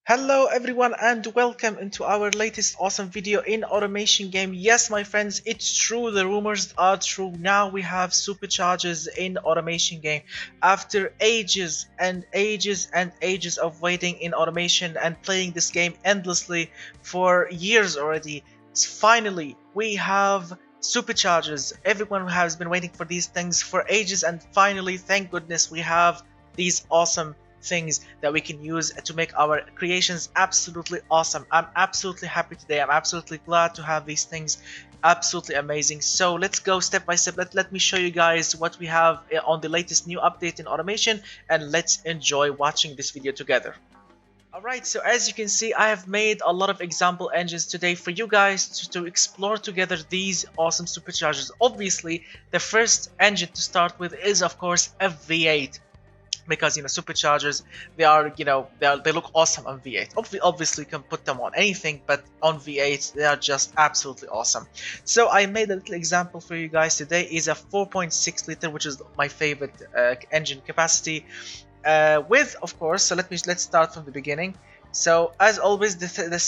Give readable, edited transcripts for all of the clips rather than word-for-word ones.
Hello everyone and welcome into our latest awesome video in automation game. Yes my friends, it's true, the rumors are true. Now we have superchargers in automation game. After ages and ages and ages of waiting in automation and playing this game endlessly for years already, finally we have superchargers. Everyone has been waiting for these things for ages, and finally, thank goodness, we have these awesome things that we can use to make our creations absolutely awesome. I'm absolutely happy today. I'm absolutely glad to have these things. Absolutely amazing. So let's go step by step. Let me show you guys what we have on the latest new update in automation, and let's enjoy watching this video together. Alright, so as you can see, I have made a lot of example engines today for you guys to explore together these awesome superchargers. Obviously, the first engine to start with is of course a V8, because superchargers, they are they look awesome on V8. Obviously you can put them on anything, but on V8 they are just absolutely awesome. So I made a little example for you guys today. Is a 4.6 liter, which is my favorite engine capacity, with of course, so let's start from the beginning. So as always, the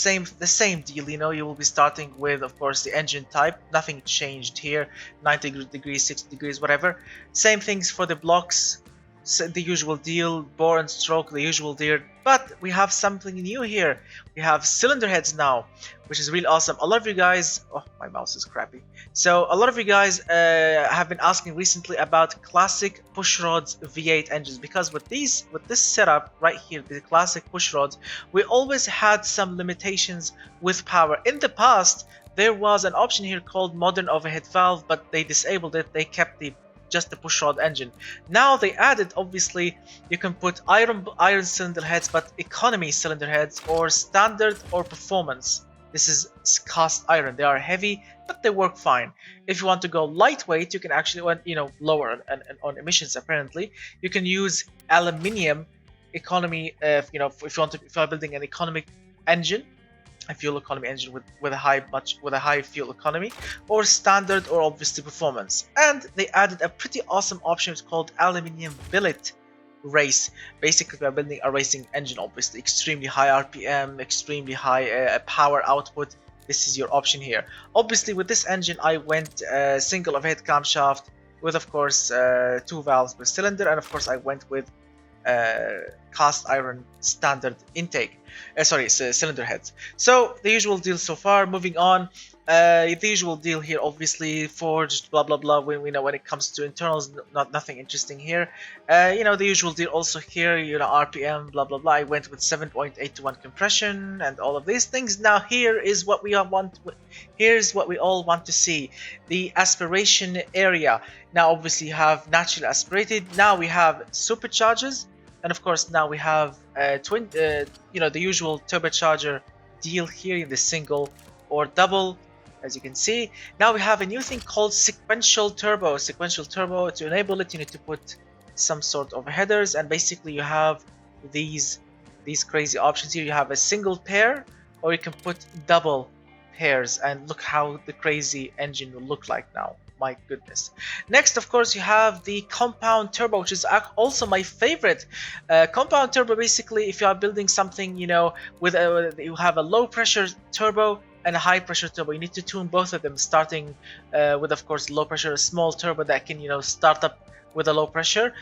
same deal. You will be starting with, of course, the engine type. Nothing changed here. 90 degrees, 60 degrees, whatever. Same things for the blocks. So the usual deal, bore and stroke, the usual deal, but we have something new here. We have cylinder heads now, which is really awesome. A lot of you guys, oh, my mouse is crappy. So a lot of you guys have been asking recently about classic push rods V8 engines, because with this setup right here, the classic push rods, we always had some limitations with power. In the past, there was an option here called modern overhead valve, but they disabled it. They kept just the push rod engine. Now they added, obviously, you can put iron cylinder heads, but economy cylinder heads, or standard, or performance. This is cast iron. They are heavy, but they work fine. If you want to go lightweight, you can actually, lower on emissions. Apparently, you can use aluminium economy. If you are building an economic engine, a fuel economy engine with a high fuel economy, or standard, or obviously performance. And they added a pretty awesome option. It's called aluminium billet race. Basically, we are building a racing engine, obviously extremely high RPM, extremely high power output. This is your option here. Obviously, with this engine I went single overhead camshaft with, of course, 2 valves per cylinder, and of course I went with cast iron standard intake, cylinder heads. So the usual deal so far. Moving on, the usual deal here, obviously forged, blah blah blah. We know when it comes to internals, nothing interesting here. The usual deal also here. RPM, blah blah blah. I went with 7.8 to 1 compression and all of these things. Now here is what we want. Here's what we all want to see: the aspiration area. Now obviously you have naturally aspirated. Now we have superchargers. And of course, now we have the usual turbocharger deal here in the single or double, as you can see. Now we have a new thing called sequential turbo. Sequential turbo, to enable it, you need to put some sort of headers, and basically you have these crazy options here. You have a single pair, or you can put double pairs, and look how the crazy engine will look like now. My goodness. Next, of course, you have the compound turbo, which is also my favorite. Compound turbo, basically, if you are building something, with you have a low pressure turbo and a high pressure turbo, you need to tune both of them, starting with, of course, low pressure, a small turbo that can, start up with a low pressure,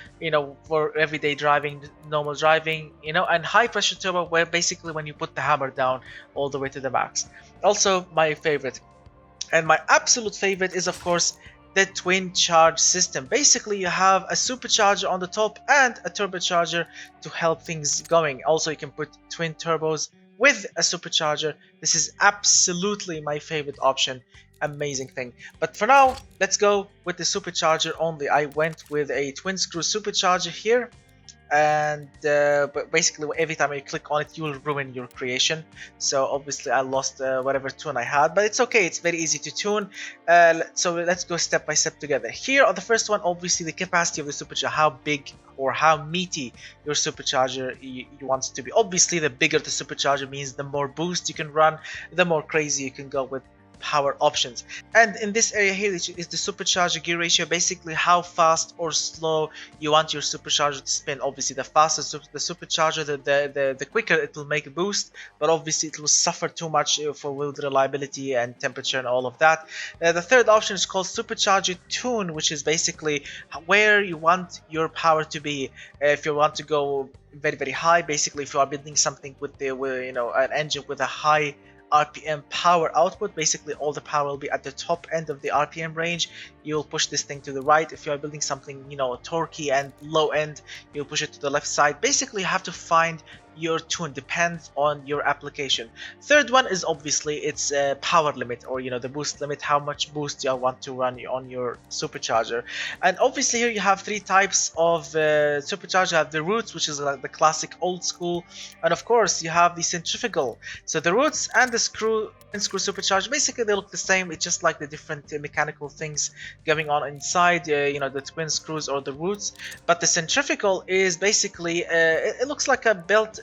for everyday driving, normal driving, and high pressure turbo, where basically when you put the hammer down all the way to the max. Also my favorite. And my absolute favorite is, of course, the twin charge system. Basically, you have a supercharger on the top and a turbocharger to help things going. Also, you can put twin turbos with a supercharger. This is absolutely my favorite option. Amazing thing. But for now, let's go with the supercharger only. I went with a twin screw supercharger here. And but basically every time you click on it, you will ruin your creation. So obviously I lost whatever tune I had, but it's okay, it's very easy to tune. So let's go step by step together. Here on the first one, obviously the capacity of the supercharger, how big or how meaty your supercharger you want it to be. Obviously the bigger the supercharger means the more boost you can run, the more crazy you can go with power options. And in this area here is the supercharger gear ratio, basically how fast or slow you want your supercharger to spin. Obviously the faster the supercharger, the quicker it will make a boost, but obviously it will suffer too much for with reliability and temperature and all of that. The third option is called Supercharger Tune, which is basically where you want your power to be. If you want to go very high, basically if you are building something with an engine with a high RPM power output, basically all the power will be at the top end of the RPM range. You'll push this thing to the right. If you are building something torquey and low end, you'll push it to the left side. Basically you have to find your tune, depends on your application. Third one is obviously its power limit, or the boost limit, how much boost you want to run on your supercharger. And obviously here you have three types of supercharger. You have the roots, which is like the classic old school, and of course you have the centrifugal. So the roots and the screw supercharger, basically they look the same. It's just like the different mechanical things going on inside, the twin screws or the roots. But the centrifugal is basically it looks like a belt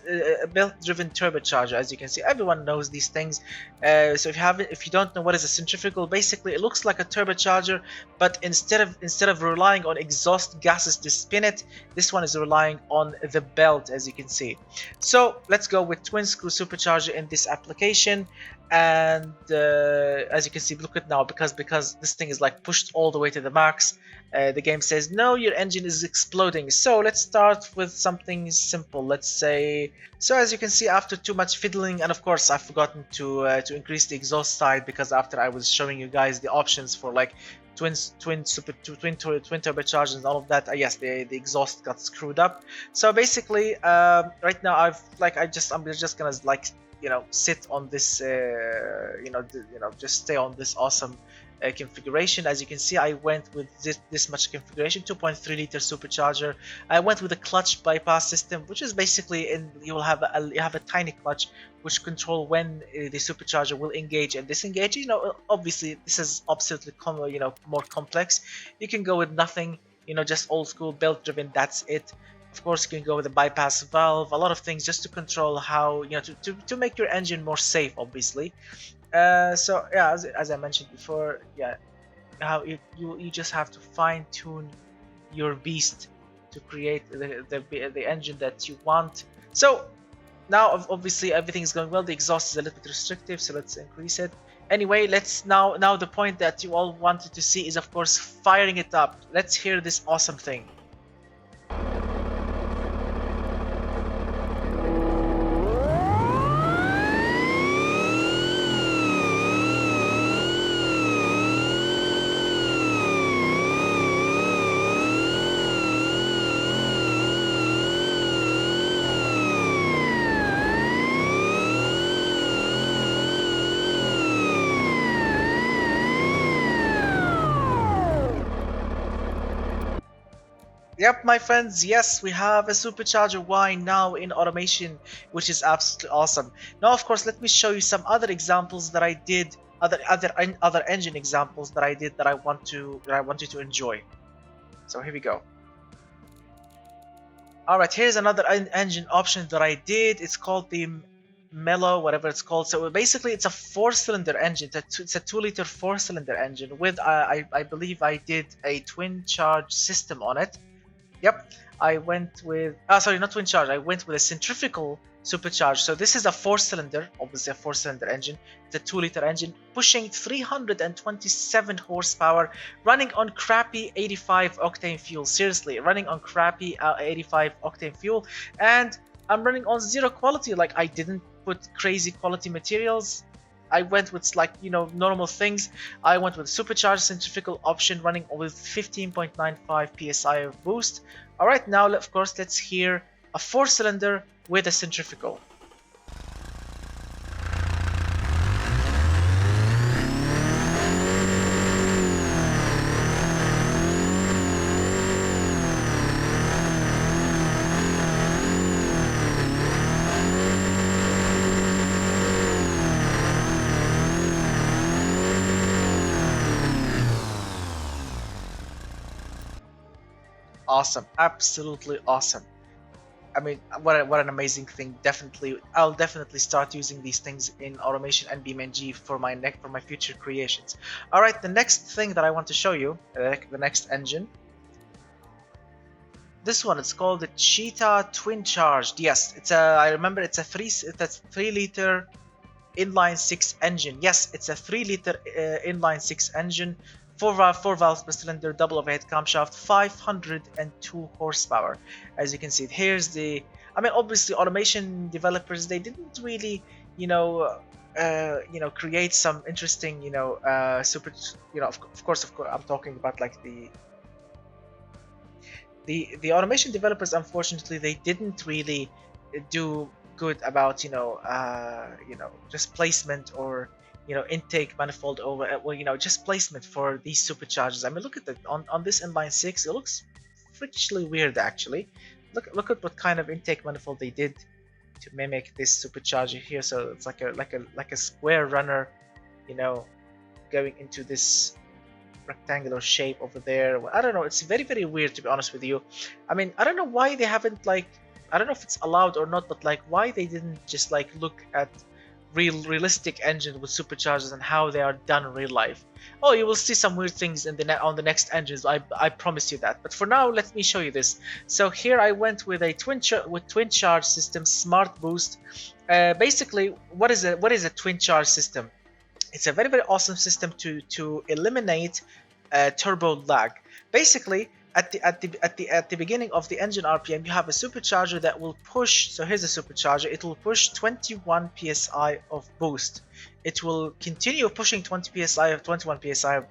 driven turbocharger. As you can see, everyone knows these things. So if you don't know what is a centrifugal, basically it looks like a turbocharger, but instead of relying on exhaust gases to spin it, this one is relying on the belt, as you can see. So let's go with twin screw supercharger in this application. And as you can see, look at now, because this thing is like pushed all the way to the max, the game says no, your engine is exploding. So let's start with something simple. Let's say, so as you can see, after too much fiddling, and of course I've forgotten to increase the exhaust side, because after I was showing you guys the options for like twin turbochargers and all of that, yes, the exhaust got screwed up. So basically right now I'm just gonna like sit on this just stay on this awesome configuration. As you can see, I went with this much configuration, 2.3 liter supercharger. I went with a clutch bypass system, which is basically you have a tiny clutch which control when the supercharger will engage and disengage. Obviously this is absolutely more complex. You can go with nothing, just old school belt driven, that's it. Of course, you can go with a bypass valve, a lot of things just to control how, to make your engine more safe, obviously. So yeah, as I mentioned before, yeah, how you just have to fine tune your beast to create the engine that you want. So now obviously everything is going well. The exhaust is a little bit restrictive, so let's increase it. Anyway, let's now the point that you all wanted to see is of course firing it up. Let's hear this awesome thing. Yep, my friends, yes, we have a Supercharger WHINE now in automation, which is absolutely awesome. Now, of course, let me show you some other examples that I did, other engine examples that I did that I want you to enjoy. So here we go. Alright, here's another engine option that I did. It's called the Mellow, whatever it's called. So basically it's a 4-cylinder engine. It's a 2-liter 4-cylinder engine with I believe I did a twin charge system on it. Yep, I went with sorry, not twin charge. I went with a centrifugal supercharge. So this is a 4-cylinder, obviously a 4-cylinder engine. It's a 2-liter engine pushing 327 horsepower, running on crappy 85 octane fuel. Seriously, running on crappy 85 octane fuel, and I'm running on zero quality. Like, I didn't put crazy quality materials. I went with normal things. I went with supercharged centrifugal option running with 15.95 psi of boost. Alright, now of course let's hear a 4-cylinder with a centrifugal. Awesome, absolutely awesome. I mean, what an amazing thing. Definitely, I'll definitely start using these things in automation and BeamNG for my future creations. All right, the next thing that I want to show you, the next engine. This one, it's called the Cheetah Twincharged. Yes, it's a. I remember it's a 3-liter inline 6 engine. Yes, it's a 3-liter inline 6 engine, 4 valves per cylinder, double overhead camshaft, 502 horsepower. As you can see, here's the. I mean, obviously, automation developers, they didn't really, create some interesting, super. Of course, I'm talking about like the automation developers. Unfortunately, they didn't really do good about just placement or intake manifold over just placement for these superchargers. I mean, look at that on this inline 6, it looks freakishly weird actually. Look at what kind of intake manifold they did to mimic this supercharger here. So it's like a square runner, going into this rectangular shape over there. I don't know, it's very weird, to be honest with you. I mean, I don't know why they haven't, like, I don't know if it's allowed or not, but like, why they didn't just like look at realistic engines with superchargers and how they are done in real life. Oh, you will see some weird things in on the next engines, I promise you that. But for now, let me show you this. So here I went with a twin charge system, smart boost. Basically, what is a twin charge system? It's a very awesome system to eliminate turbo lag. Basically, at the beginning of the engine RPM, you have a supercharger that will push. So here's a supercharger. It will push 21 psi of boost. It will continue pushing 21 psi of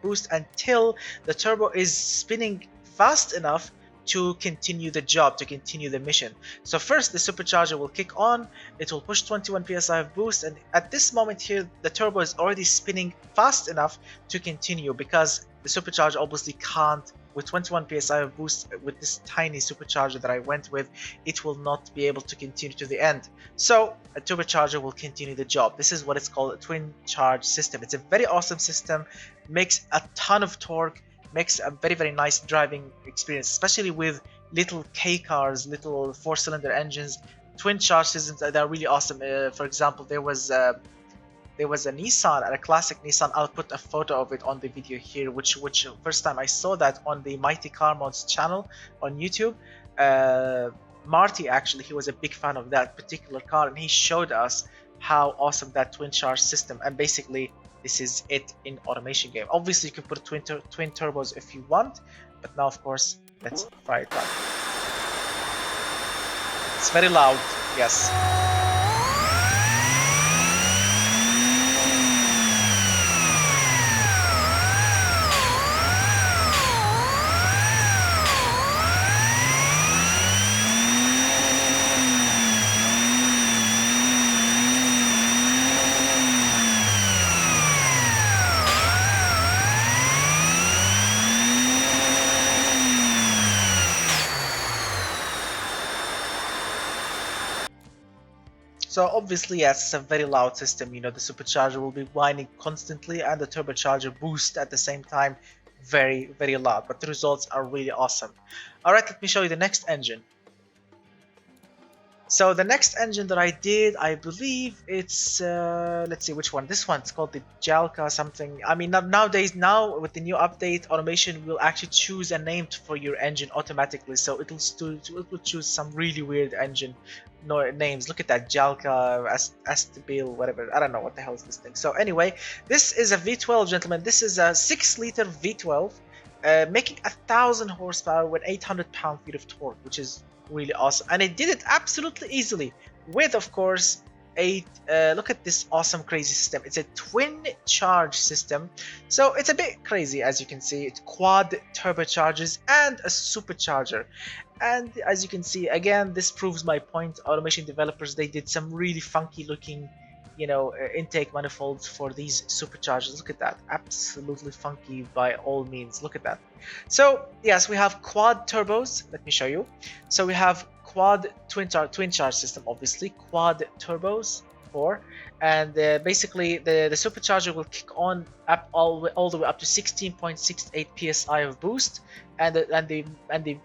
boost until the turbo is spinning fast enough to continue the job, to continue the mission. So first, the supercharger will kick on. It will push 21 psi of boost, and at this moment here, the turbo is already spinning fast enough to continue, because the supercharger obviously can't, with 21 psi of boost, with this tiny supercharger that I went with, it will not be able to continue to the end. So a turbocharger will continue the job. This is what it's called, a twin charge system. It's a very awesome system, makes a ton of torque, makes a very nice driving experience, especially with little K cars, little 4-cylinder engines. Twin charge systems that are really awesome. For example, there was a Nissan, a classic Nissan. I'll put a photo of it on the video here, which first time I saw that on the Mighty Car Mods channel on YouTube. Marty, actually, he was a big fan of that particular car, and he showed us how awesome that twin charge system. And basically, this is it in automation game. Obviously, you can put twin turbos if you want, but now, of course, let's fire it up. It's very loud, yes. So obviously, yes, it's a very loud system. The supercharger will be whining constantly, and the turbocharger boost at the same time, very loud. But the results are really awesome. All right, let me show you the next engine. So the next engine that I did, I believe it's let's see which one. This one, it's called the Jalka something. I mean, nowadays, now with the new update, automation will actually choose a name for your engine automatically. So it will choose some really weird engine names. Look at that, Jalka, Astabil, whatever. I don't know what the hell is this thing. So anyway, this is a V12, gentlemen. This is a 6-liter V12, making 1,000 horsepower with 800 pound-feet of torque, which is really awesome. And it did it absolutely easily with, of course, look at this awesome crazy system. It's a twin charge system, so it's a bit crazy. As you can see, it's quad turbochargers and a supercharger. And as you can see, again, this proves my point. Automation developers, they did some really funky looking intake manifolds for these superchargers. Look at that, absolutely funky by all means. Look at that. So yes, we have quad turbos. Let me show you. So we have quad twin charge system, obviously quad turbos, 4, and basically the supercharger will kick on up all the way up to 16.68 psi of boost, and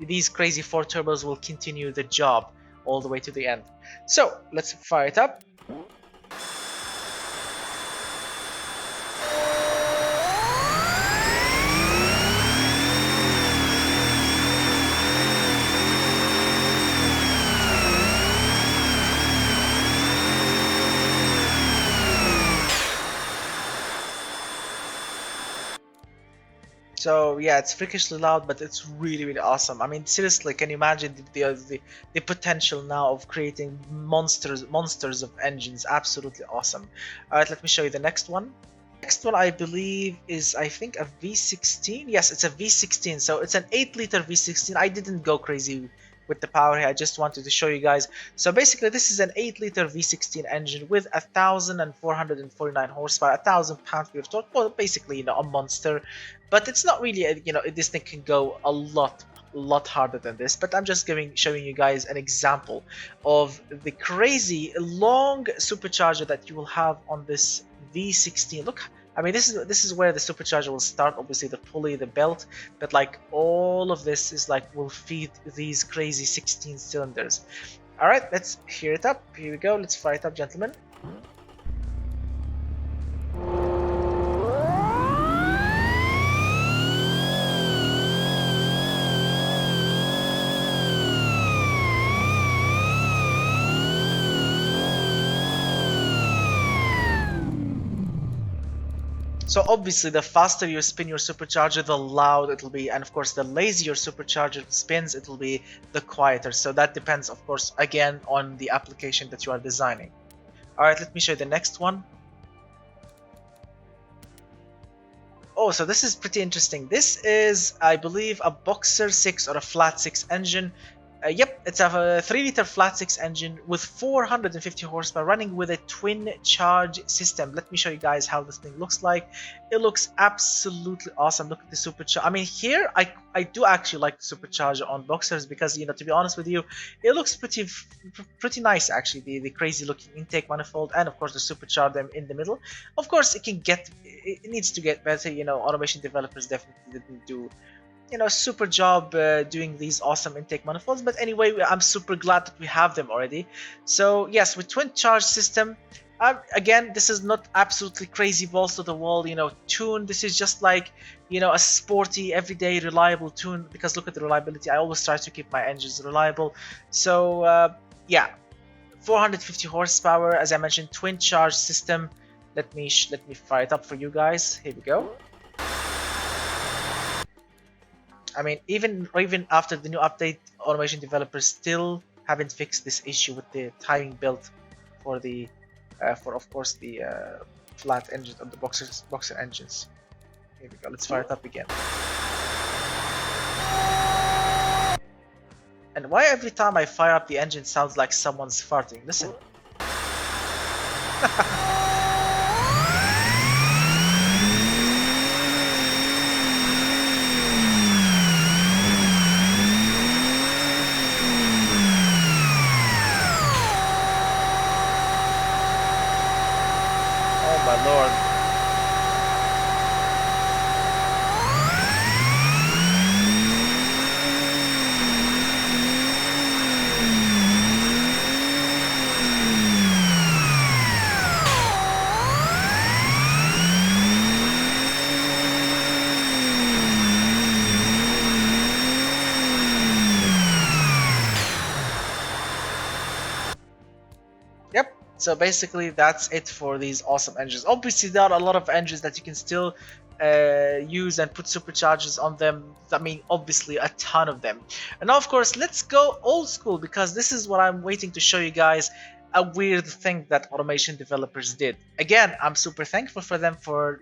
these crazy 4 turbos will continue the job all the way to the end. So let's fire it up. So yeah, it's freakishly loud, but it's really awesome. I mean, seriously, can you imagine the potential now of creating monsters of engines? Absolutely awesome. All right, let me show you the next one. Next one, I believe, is I think a V16. Yes, it's a V16. So it's an 8-liter V16. I didn't go crazy with the power here. I just wanted to show you guys. So basically, this is an 8-liter V16 engine with 1,449 horsepower, 1,000 pound-feet of torque. Well, basically, you know, a monster. But it's not really, you know, this thing can go a lot harder than this. But I'm just showing you guys an example of the crazy long supercharger that you will have on this V16. Look, I mean, this is where the supercharger will start. Obviously, the pulley, the belt, but like all of this is like will feed these crazy 16 cylinders. All right, let's hear it up. Here we go. Let's fire it up, gentlemen. So obviously, the faster you spin your supercharger, the louder it'll be, and of course, the lazier your supercharger spins, it'll be the quieter. So that depends, of course, again on the application that you are designing. All right, let me show you the next one. Oh, so this is pretty interesting. This is, I believe, a Boxer 6 or a flat 6 engine. Yep, it's a 3-liter flat 6 engine with 450 horsepower running with a twin charge system. Let me show you guys how this thing looks like. It looks absolutely awesome. Look at the supercharger. I mean, here I do actually like the supercharger on Boxers because, you know, to be honest with you, it looks pretty nice actually. The crazy looking intake manifold and of course the supercharger in the middle. Of course, it needs to get better. You know, automation developers definitely didn't do, you know, super job doing these awesome intake manifolds, but anyway, I'm super glad that we have them already. So yes, with twin charge system, again, this is not absolutely crazy balls to the wall, you know, tune. This is just like, you know, a sporty everyday reliable tune, because look at the reliability. I always try to keep my engines reliable. So yeah, 450 horsepower, as I mentioned, twin charge system. Let me fire it up for you guys. Here we go. I mean, even after the new update, automation developers still haven't fixed this issue with the timing belt for the, for of course the flat engines of the Boxer engines. Here we go. Let's fire it up again. And why every time I fire up the engine sounds like someone's farting? Listen. My lord. Yep. So basically that's it for these awesome engines. Obviously there are a lot of engines that you can still use and put superchargers on them. I mean, obviously a ton of them. And now of course let's go old school, because this is what I'm waiting to show you guys, a weird thing that automation developers did. Again, I'm super thankful for them for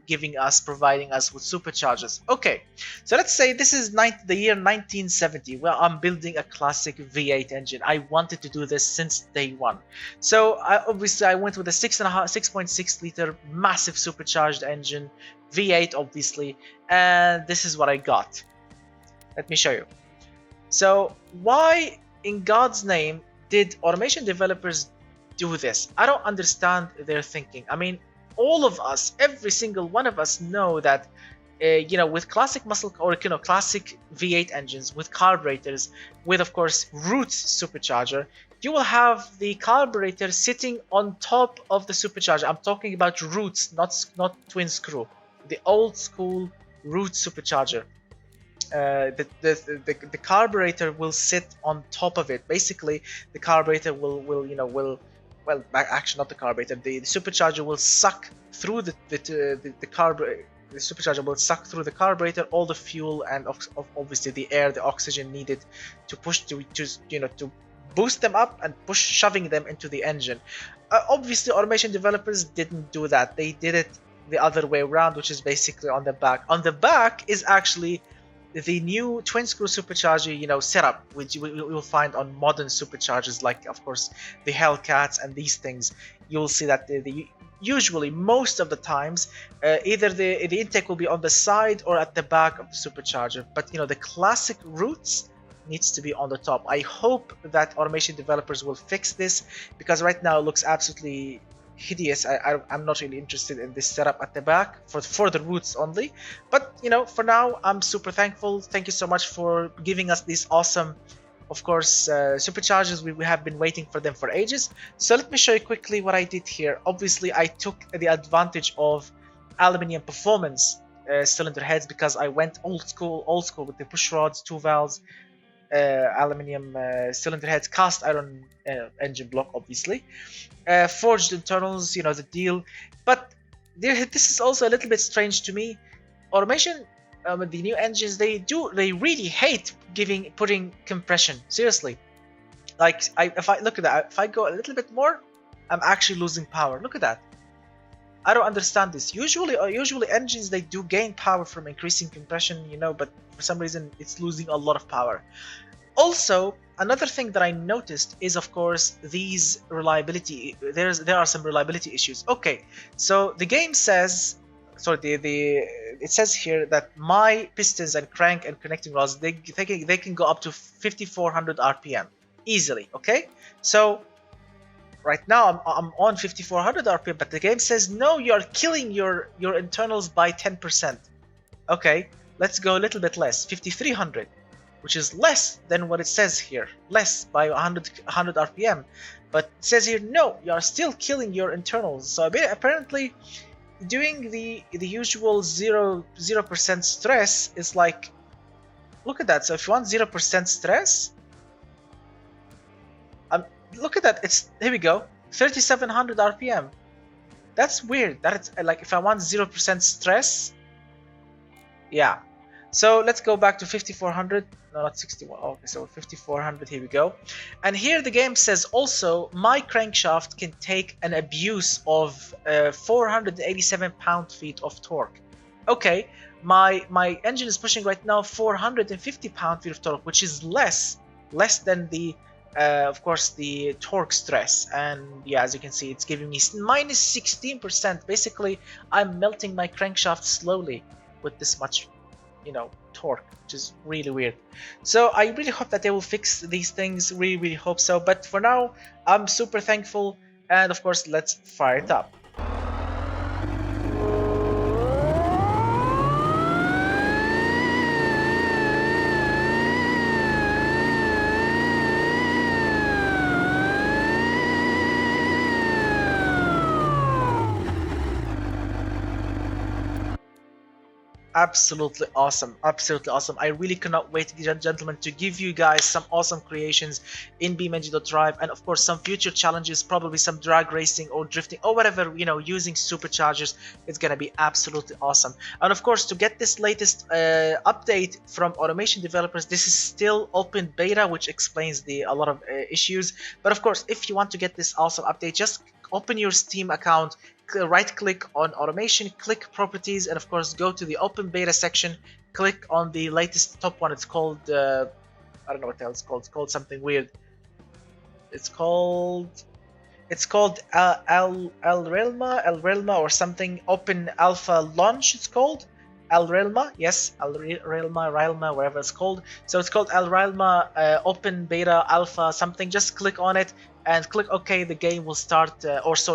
providing us with superchargers. Okay, so let's say this is the year 1970. Well, I'm building a classic V8 engine. I wanted to do this since day one. So obviously I went with a 6.6 liter massive supercharged engine, V8 obviously, and this is what I got. Let me show you. So why in God's name did automation developers do this? I don't understand their thinking. I mean, all of us, every single one of us know that you know, with classic muscle or, you know, classic V8 engines with carburetors, with of course Roots supercharger, you will have the carburetor sitting on top of the supercharger. I'm talking about roots, not twin screw, the old school root supercharger. The carburetor will sit on top of it. Basically, the carburetor will well, actually not the carburetor. The supercharger will suck through the carburetor. The supercharger will suck through the carburetor all the fuel and obviously the air, the oxygen needed to push to boost them up and shoving them into the engine. Obviously, automation developers didn't do that. They did it the other way around, which is basically on the back. On the back is actually the new twin screw supercharger, setup, which we will find on modern superchargers, like of course the Hellcats and these things. You will see that usually most of the times either the intake will be on the side or at the back of the supercharger, but the classic roots needs to be on the top. I hope that automation developers will fix this, because right now it looks absolutely hideous. I'm not really interested in this setup at the back for the roots only, but for now I'm super thankful. Thank you so much for giving us these awesome, of course, superchargers. We have been waiting for them for ages. So let me show you quickly what I did here. Obviously I took the advantage of aluminum performance cylinder heads, because I went old school with the push rods, 2 valves, aluminum cylinder heads, cast iron engine block, obviously, forged internals, the deal. But this is also a little bit strange to me. Automation, the new engines, they really hate putting compression. Seriously, like if I look at that, if I go a little bit more, I'm actually losing power. Look at that. I don't understand this. Usually engines, they do gain power from increasing compression, but for some reason it's losing a lot of power. Also, another thing that I noticed is, of course, these reliability. There are some reliability issues. Okay, so the game says, sorry, it says here that my pistons and crank and connecting rods, they can go up to 5400 RPM easily. Okay, so right now I'm on 5400 RPM, but the game says no, you are killing your internals by 10%. Okay, let's go a little bit less, 5300, which is less than what it says here, less by 100 RPM. But it says here no, you are still killing your internals. So apparently doing the usual 0% stress is like, look at that. So if you want 0% stress, look at that, it's, here we go, 3700 RPM. That's weird. That's like, if I want 0% stress, yeah. So let's go back to 5400, no, not 61. Okay, so 5400, here we go. And here the game says also my crankshaft can take an abuse of 487 pound-feet of torque. Okay, my engine is pushing right now 450 pound-feet of torque, which is less than the of course the torque stress. And yeah, as you can see, it's giving me minus 16%. Basically, I'm melting my crankshaft slowly with this much torque, which is really weird. So I really hope that they will fix these things. Really hope so. But for now, I'm super thankful, and of course, let's fire it up. Absolutely awesome, absolutely awesome. I really cannot wait, gentlemen, to give you guys some awesome creations in BeamNG.Drive, and of course some future challenges, probably some drag racing or drifting or whatever, using superchargers. It's gonna be absolutely awesome. And of course, to get this latest update from automation developers, this is still open beta, which explains a lot of issues. But of course, if you want to get this awesome update, just open your Steam account, right click on automation, click properties, and of course go to the open beta section, click on the latest top one. It's called I don't know what the hell it's called. It's called something weird. It's called El Realma or something. Open Alpha Launch, it's called El Realma. Yes, El Realma, whatever it's called. So it's called El Realma Open Beta Alpha something. Just click on it and click OK. The game will start,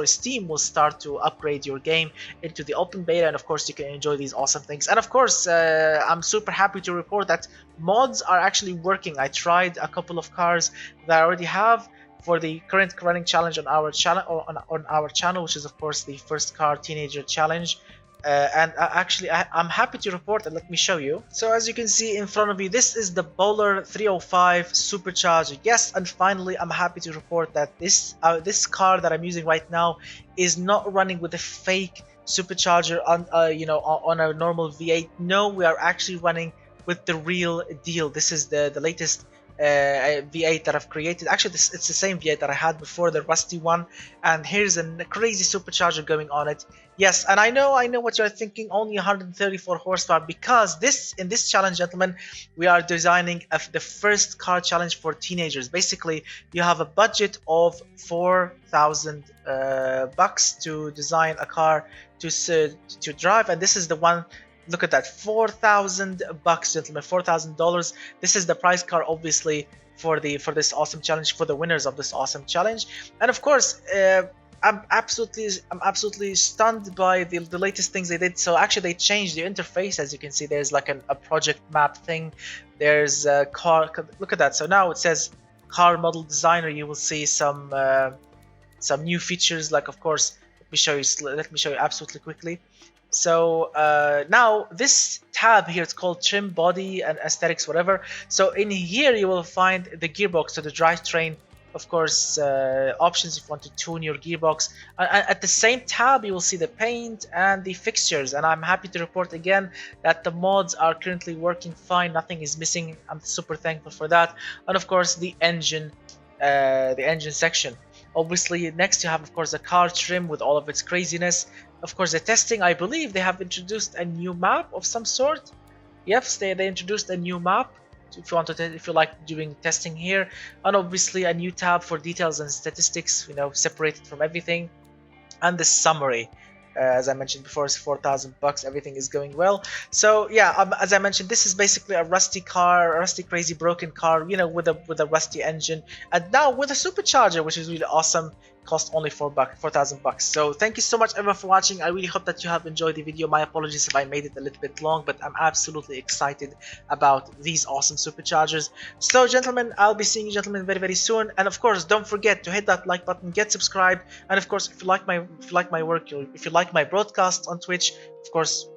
Steam will start to upgrade your game into the open beta, and of course you can enjoy these awesome things. And of course, I'm super happy to report that mods are actually working. I tried a couple of cars that I already have. for the current running challenge on our channel, which is of course the first car teenager challenge. And actually I'm happy to report, and let me show you. So as you can see in front of you, this is the Bowler 305 Supercharger. Yes, and finally I'm happy to report that this car that I'm using right now is not running with a fake supercharger on on a normal V8. No, we are actually running with the real deal. This is the latest V8 that I've created. Actually, it's the same V8 that I had before, the rusty one, and here's a crazy supercharger going on it. Yes, and I know what you're thinking, only 134 horsepower, because in this challenge, gentlemen, we are designing the first car challenge for teenagers. Basically, you have a budget of 4,000 bucks to design a car to drive, and this is the one. Look at that, 4,000 bucks, gentlemen, $4,000. This is the prize car, obviously, for this awesome challenge, for the winners of this awesome challenge. And of course, I'm absolutely stunned by the latest things they did. So actually, they changed the interface. As you can see, there's like a project map thing. There's a car. Look at that. So now it says car model designer. You will see some new features. Like, of course, let me show you absolutely quickly. So now this tab here, it's called trim, body, and aesthetics, whatever. So in here you will find the gearbox, so the drivetrain, of course, options if you want to tune your gearbox. At the same tab you will see the paint and the fixtures, and I'm happy to report again that the mods are currently working fine. Nothing is missing. I'm super thankful for that. And of course the engine section. Obviously, next you have, of course, the car trim with all of its craziness. Of course, the testing, I believe they have introduced a new map of some sort. Yes, they introduced a new map if you like doing testing here. And obviously a new tab for details and statistics, separated from everything. And the summary. As I mentioned before, it's 4,000 bucks. Everything is going well. So yeah, as I mentioned, this is basically a rusty car, a rusty, crazy, broken car, with a rusty engine, and now with a supercharger, which is really awesome. Cost only 4,000 bucks. So thank you so much, everyone, for watching. I really hope that you have enjoyed the video. My apologies if I made it a little bit long, but I'm absolutely excited about these awesome superchargers. So gentlemen, I'll be seeing you gentlemen very, very soon. And of course, don't forget to hit that like button, get subscribed, and of course, if you like my work, if you like my broadcasts on Twitch, of course,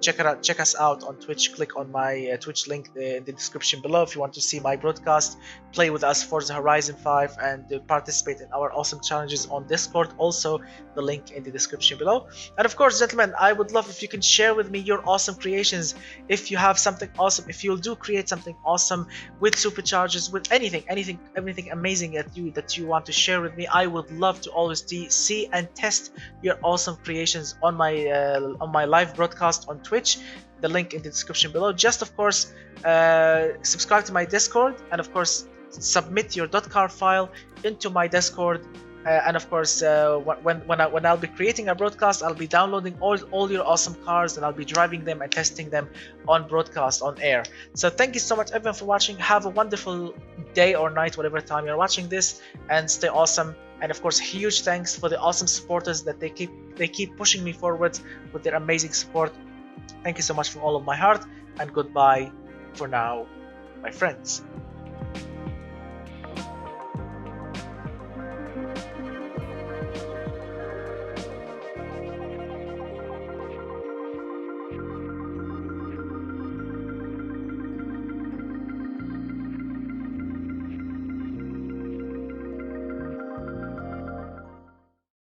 check us out on Twitch. Click on my Twitch link in the description below if you want to see my broadcast, play with us Forza Horizon 5, and participate in our awesome challenges on Discord. Also, the link in the description below. And of course, gentlemen, I would love if you can share with me your awesome creations. If you have something awesome, if you do create something awesome with superchargers, with anything amazing that you want to share with me, I would love to always see and test your awesome creations on my live broadcast on Twitch. The link in the description below. Just of course subscribe to my Discord, and of course submit your .car file into my Discord, and of course when I'll be creating a broadcast, I'll be downloading all your awesome cars, and I'll be driving them and testing them on broadcast, on air. So thank you so much, everyone, for watching. Have a wonderful day or night, whatever time you're watching this, and stay awesome. And of course, huge thanks for the awesome supporters that they keep pushing me forward with their amazing support. Thank you so much from all of my heart, and goodbye for now, my friends.